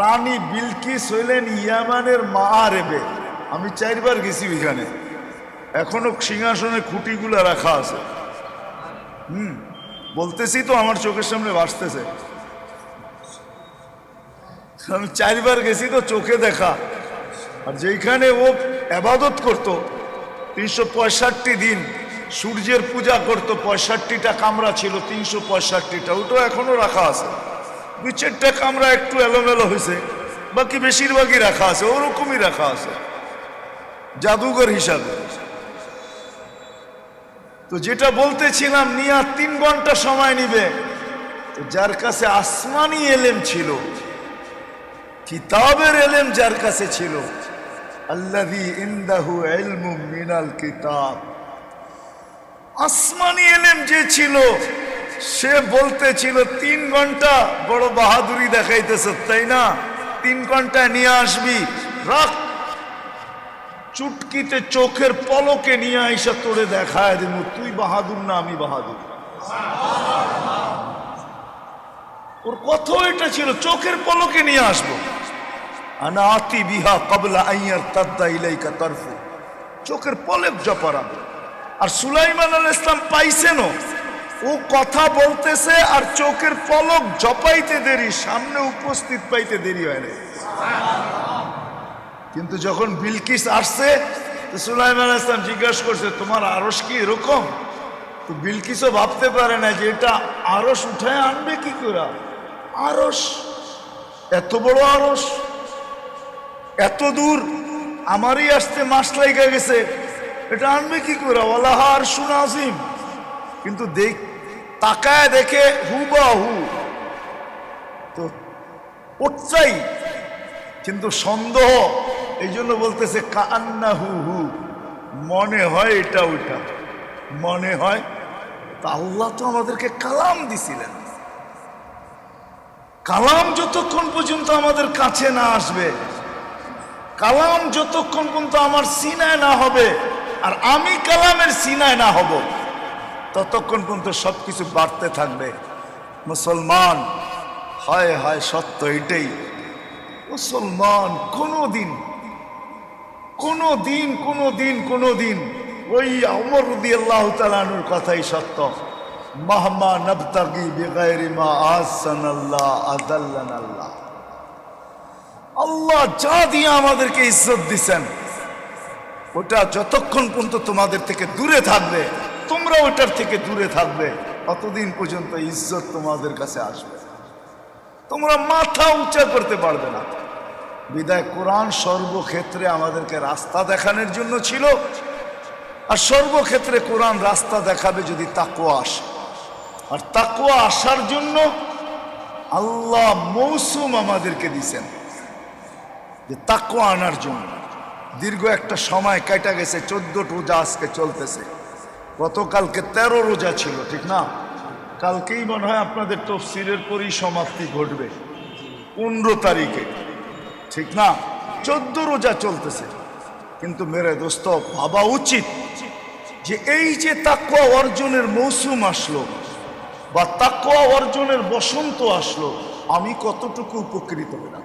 রানী বিলকিস হইলেন ইয়ামানের মাআরেবে। আমি 4 বার গেছি ওইখানে, এখনো সিংহাসনে খুঁটিগুলো রাখা আছে। বলতেছি তো আমার চোখের সামনে ভাসতেছে। আমি 4 বার গেছি তো, চোখে দেখা। আর যেখানে ও ইবাদত করত 365 দিন, সূর্যের পূজা করত, 65টা কামরা ছিল, 365টা, ওটাও এখনো রাখা আছে। 2-4টা কামরা একটু এলোমেলো হয়েছে, বাকি বেশিরভাগই রাখা আছে, ওরকমই রাখা আছে জাদুঘর হিসাবে। তো যেটা বলতেছিলাম, নিয়া 3 ঘন্টা সময় নিবে। তো যার কাছে আসমানি এলেম ছিল, কিতাবের এলেম যার কাছে ছিল, আল্লাযী ইনদাহু ইলমুম মিনাল কিতাব, আসমানি এলেম যে ছিল, সে বলতেছিল 3 ঘন্টা। বড় বাহাদুরি দেখাইতেছ তাই না? 3 ঘন্টা নিয়ে আসবি, রাখ। চুটকিতে চোখের পলকে নিয়ে আইসা তোরে দেখায় দেব, তুই বাহাদুর না আমি বাহাদুর। ওর কথা এটা ছিল, চোখের পলকে নিয়ে আসবো। আনা আতি বিহা ক্বাবলা আন ইয়ারতাদ্দা ইলাইকা তারফু, চোখের পলক জপারাবে। আর সুলাইমান আলাইহিস সালাম পাইছেনও, ও কথা বলতেছে আর চোখের পলক জপাইতে দেরি, সামনে উপস্থিত পাইতে দেরি হয় না। কিন্তু যখন বিলকিস আসছে, তো সুলাইমান আলাইহিস সালাম জিজ্ঞাসা করছে তোমার আরশ কি এরকম? তো বিলকিসও ভাবতে পারে না যে এটা আরশ উঠায় আনবে কি করে। আরশ এত বড় আরশ, এত দূর, আমারই আসতে মাস লেগে গেছে, এটা আনবে কি করে? ওয়ালাহা আরশুন আযীম। কিন্তু তাকায় দেখে হুবাহু, তো উঠছাই, কিন্তু সন্দেহ, এই জন্য বলতেছে কান্নাহু হু, মনে হয় এটা ওইটা, মনে হয়। তা আল্লাহ তো আমাদেরকে কালাম দিছিলেন, কালাম যতক্ষণ পর্যন্ত আমাদের কাছে না আসবে, কালাম যতক্ষণ পর্যন্ত আমার সিনায় না হবে আর আমি কালামের সিনায় না হব, ততক্ষণ পর্যন্ত সবকিছু বাড়তে থাকবে। মুসলমান, হায় হায় সত্য এটাই, মুসলমান কোনোদিন কোনোদিন কোনোদিন কোনোদিন ওই ওমর রাদিয়াল্লাহু তাআলা আনহুর কথাই সত্য, মাহমা নাবতাগি বিগাইরি মা আহসানাল্লাহ আযাল্লানাল্লাহ। আল্লাহ যা দিয়ে আমাদেরকে ইজ্জত দিছেন, ওটা যতক্ষণ পর্যন্ত তোমাদের থেকে দূরে থাকবে, তোমরা ওটার থেকে দূরে থাকবে, ততদিন পর্যন্ত ইজ্জত তোমাদের কাছে আসবে, তোমরা মাথা উঁচা করতে পারবে না। বিদায় কোরআন সর্বক্ষেত্রে আমাদেরকে রাস্তা দেখানোর জন্য ছিল, আর সর্বক্ষেত্রে কোরআন রাস্তা দেখাবে যদি তাকওয়া আসে। আর তাকওয়া আসার জন্য আল্লাহ মৌসুম আমাদেরকে দিছেন, যে তাকওয়া আনার জন্য। দীর্ঘ একটা সময় কেটে গেছে, 14 রোজা আজকে চলতেছে, গতকালকে 13 রোজা ছিল, ঠিক না? কালকেই মনে হয় আপনাদের তাফসীরের পরিসমাপ্তি ঘটবে 15 তারিখে, ঠিক না? 14 রোজা চলতেছে। কিন্তু মেরে দোস্ত, ভাবা উচিত যে এই যে তাকওয়া অর্জনের মৌসুম আসলো বা তাকওয়া অর্জনের বসন্ত আসলো, আমি কতটুকু উপকৃত হলাম।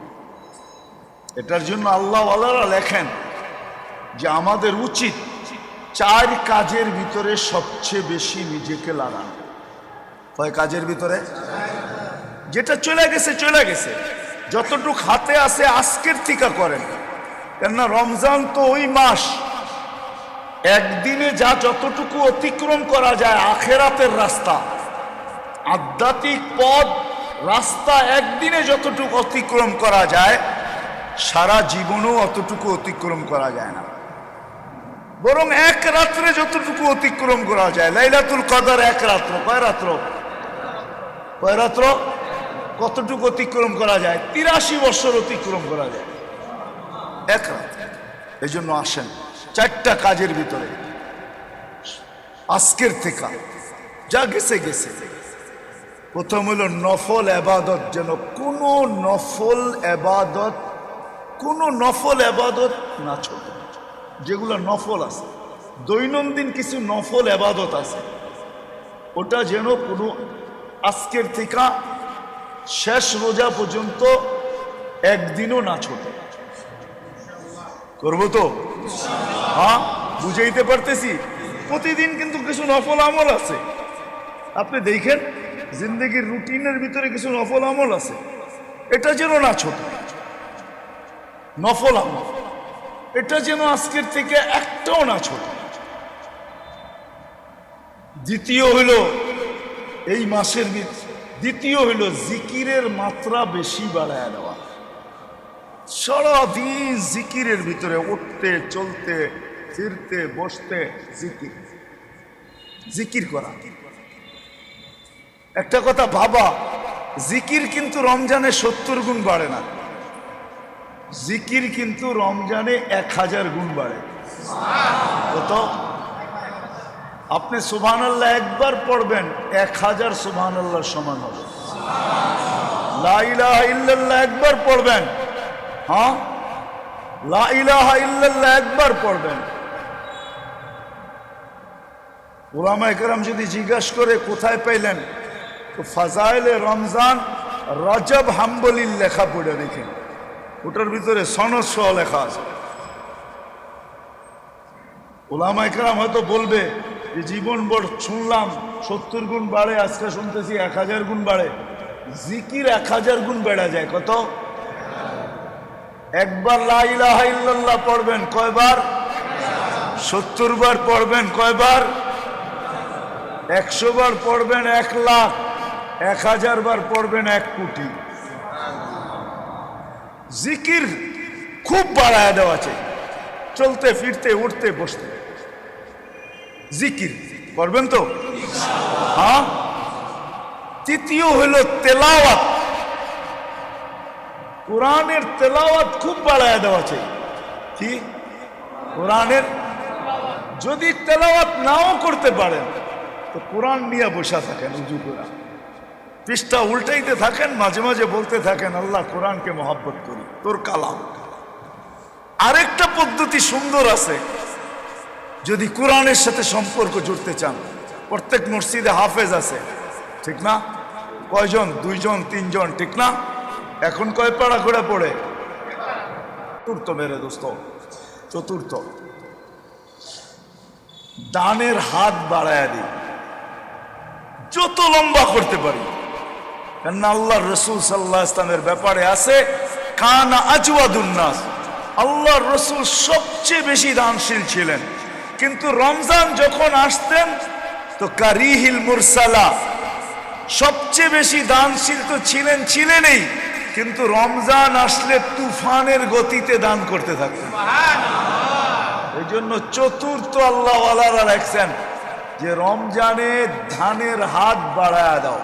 এটার জন্য আল্লাহ ওয়ালারা লেখেন যে আমাদের উচিত 4 কাজের ভিতরে সবচেয়ে বেশি নিজেকে লাগানো। কয় কাজের ভিতরে? যেটা চলে গেছে চলে গেছে, যতটুক হাতে আছে আজকের থেকে করেন। কেননা রমজান তো ওই মাস, একদিনে যা যতটুকু অতিক্রম করা যায় আখেরাতের রাস্তা, আধ্যাত্মিক পথ রাস্তা, একদিনে যতটুকু অতিক্রম করা যায় সারা জীবনেও অতটুকু অতিক্রম করা যায় না। বরং এক রাত্রে যতটুকু অতিক্রম করা যায়, লাইলাতুল কদর এক রাত্র, কয় রাত্র? কয় রাত্র? কতটুকু অতিক্রম করা যায়? 83 বছর অতিক্রম করা যায় এক রাত। এই জন্য আসেন 4টা কাজের ভিতরে আজকের থেকে, যা গেছে গেছে। প্রথম হলো নফল এবাদত, যেন কোনো নফল এবাদত না ছোট। যেগুলো নফল আছে, দৈনন্দিন কিছু নফল এবাদত আছে, ওটা যেন কোনো আজকের থেকে শেষ রোজা পর্যন্ত একদিনও না ছোট। করবো তো? হ্যাঁ, বুঝাইতে পারতেছি? প্রতিদিন কিন্তু কিছু নফল আমল আছে, আপনি দেখেন জিন্দগির রুটিনের ভিতরে কিছু নফল আমল আছে, এটা যেন না ছোট। নফল আমল এটা যেন আজকের থেকে একটাও না ছোট। দ্বিতীয় হইল এই মাসের দ্বিতীয় হইল জিকিরের মাত্রা বেশি বাড়ায় দেওয়া। সারাদিন জিকিরের ভিতরে উঠতে চলতে ফিরতে বসতে জিকির, জিকির করা। একটা কথা ভাবা, জিকির কিন্তু রমজানে 70 গুণ বাড়ে না, জিকির কিন্তু রমজানে 1000 গুণ বাড়ে। কত? আপনি সুবহানাল্লাহ একবার পড়বেন, 1000 সুবহানাল্লাহর সমান হবে। লা ইলাহা ইল্লাল্লাহ একবার পড়বেন, হ্যাঁ, লা ইলাহা ইল্লাল্লাহ একবার পড়বেন, উলামায়ে কেরাম যদি জিজ্ঞাসা করে কোথায় পাইলেন, তো ফাজাইলে রমজান রজব হাম্বলির লেখা পড়ে দেখেন, ওটার ভিতরে সনদ সহ লেখা আছে। উলামায়ে কেরাম হয়তো বলবে যে জীবন ভর শুনলাম 70 গুণ বাড়ে, আজকে শুনতেছি 1000 গুণ বাড়ে। জিকির 1000 গুণ বেড়া যায়। কত? একবার লা ইলাহা ইল্লাল্লাহ পড়বেন, কয়বার? 70 বার পড়বেন কয়বার? 100 বার পড়বেন 1 লাখ, 1000 বার পড়বেন 1 কোটি। জিকির খুব বাড়ায় দেওয়া আছে, চলতে ফিরতে উঠতে বসতে জিকির করবেন তো? হ্যাঁ। তৃতীয় হলো তেলাওয়াত, কোরআনের তেলাওয়াত খুব বাড়ায় দেওয়া আছে। কি কোরআনের যদি তেলাওয়াত নাও করতে পারেন তো কোরআন নিয়ে বসা থাকেন, উজু করা পৃষ্ঠা উল্টাইতে থাকেন, মাঝে মাঝে বলতে থাকেন আল্লাহ কোরআনকে মহব্বত করি, তোর কালাম। আরেকটা পদ্ধতি সুন্দর আছে, যদি কোরআনের সাথে সম্পর্ক জুড়তে চান, প্রত্যেক মসজিদে হাফেজ আছে, ঠিক না? কয়জন? 2 জন 3 জন, ঠিক না? এখন কয় পাড়া করে পড়ে? চতুর্থ মেরে দোস্ত, চতুর্থ। ডানের হাত বাড়ায় দিই, যত লম্বা করতে পারি। কেননা আল্লাহ রসুল সাল্লাল্লাহু আলাইহি ওয়াসাল্লামের ব্যাপারে আছে কানা আজওয়াদুন নাস, আল্লাহ রসুল সবচেয়ে বেশি দানশীল ছিলেন। কিন্তু রমজান যখন আসতেন তো কারিহিল মুরসালা, সবচেয়ে বেশি দানশীল তো ছিলেনই, কিন্তু রমজান আসলে তুফানের গতিতে দান করতে থাকতেন। এই জন্য চতুর্থ আল্লাহ ওয়ালারা রাখছেন যে রমজানে ধানের হাত বাড়ায় দাও,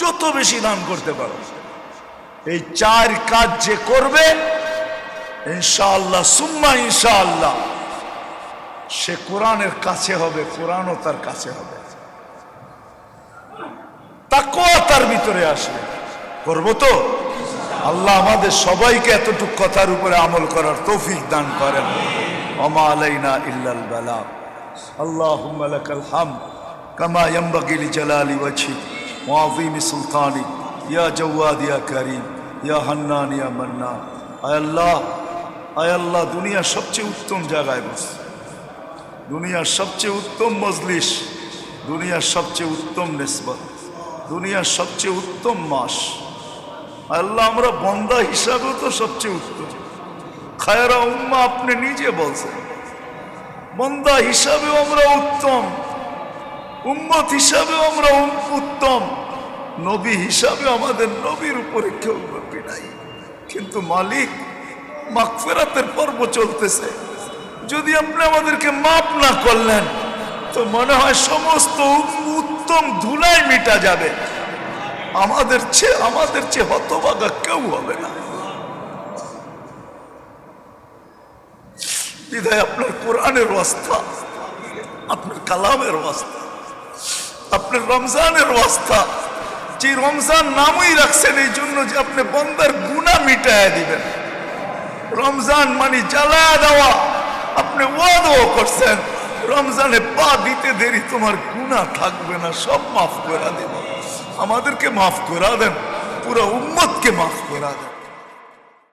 যত বেশি দান করতে পারো। এই 4 কাজ যে করবে ইনশাআল্লাহ সুম্মা ইনশাআল্লাহ সে কোরআনের কাছে হবে, কোরআনও তার কাছে হবে, তাকওয়া তার ভিতরে আসবে। করবো তো? আল্লাহ আমাদের সবাইকে এতটুকু কথার উপরে আমল করার তৌফিক দান করেন। ওমা আলাইনা ইল্লাল বালাগ। আল্লাহুম্মা লাকাল হামদ কামা ইয়ানবাগি লিজালালি ওয়াজহিক ওয়া আযীমি সুলতানিক ইয়া জাওয়াদ ইয়া কারীম ইয়া হান্নান ইয়া মান্নান। আয় আল্লাহ, দুনিয়ার সবচেয়ে উত্তম জায়গায় বস, দুনিয়ার সবচেয়ে উত্তম মজলিস, দুনিয়ার সবচেয়ে উত্তম নিসবত, দুনিয়ার সবচেয়ে উত্তম মাস। আল্লাহ আমরা বন্দা হিসাবেও তো সবচেয়ে উত্তম। খায়রা উম্মা আপনি নিজে বলছেন, বন্দা হিসাবেও আমরা উত্তম, উম্মত হিসাবেও আমরা উত্তম, নবী হিসাবে আমাদের নবীর উপরে কেউ নবী নাই। কিন্তু মালিক মাগফিরাতের পর্ব চলতেছে, যদি আপনি আমাদেরকে মাফ না করলেন তো মনে হয় সমস্ত উত্তম ধুলাই মিটা যাবে, আমাদের চেয়ে হতভাগা কেউ হবে না। বিধায় আপনার কোরআনের ওয়াস্তা, আপনার কালামের ওয়াস্তা, আপনার রমজানের ওয়াস্তা, যে রমজান নামই রাখছেন এই জন্য যে আপনি বান্দার গুনাহ মিটায় দিবেন। রমজান মানে জ্বালা দেওয়া, আপনি ওয়াদাও করছেন রমজানে পা দিতে দেরি তোমার গুনাহ থাকবে না, সব মাফ করে দেব। আমাদেরকে মাফ করে দেন, পুরো উম্মতকে মাফ করে দেন।